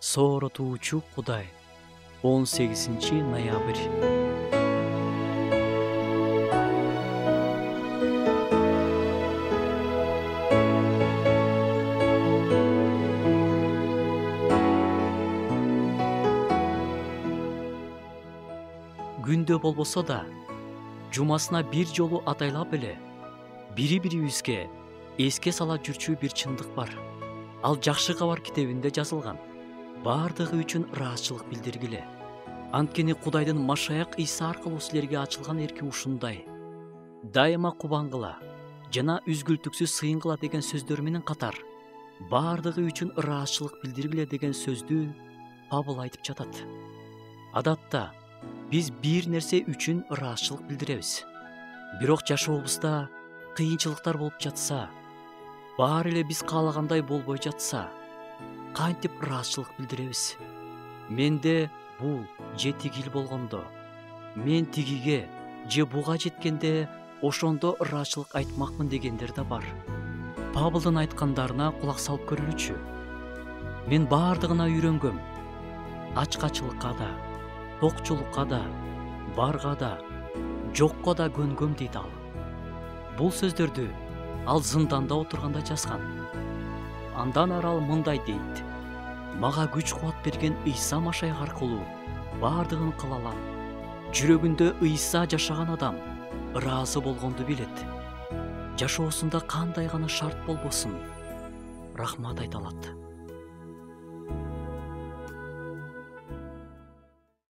Сооратуучу Кудай. 18-ноябрь. Күндө болбосо да, жумасына бир жолу атайлап эле бири-бирибизге эске сала жүрчү бир чындык бар. Ал жакшы кабар китебинде жазылган. Бардыгы үчүн ыраазычылык билдиргиле. Анткени Кудайдын Машаяк Иса аркылуу силерге ачылган эрки ушундай. Дайыма кубангыла жана үзгүлтүксүз сыйынгыла деген сөздөр менен катар бардыгы үчүн ыраазычылык билдиргиле деген сөздү Павыл айтып жатат. Адатта биз бир нерсе үчүн ыраазычылык билдиребиз. Бирок жашообузда кыйынчылыктар болуп жатса, баары эле биз каалагандай болбой жатса, кантип ыраазычылык билдиребиз? Менде бул же тигил болгондо, мен тигиге же буга жеткенде ошондо ыраазычылык айтмакмын дегендер да бар. Павылдын айткандарына кулак салып көрөлүчү. Мен бардыгына үйрөнгөм. Ачкачылыкка да, токчулукка да, барга да, жокко да көнгөм дейт ал. Бул сөздөрдү ал зынданда отурганда жазган. Андан ары ал мындай дейт: мага күч кубат берген Ыйса Машаяк аркылуу бардыгын кыла алам. Жүрөгүндө Ыйса жашаган адам ыраазы болгонду билет. Жашоосунда кандай гана шарт болбосун, рахмат айта алат.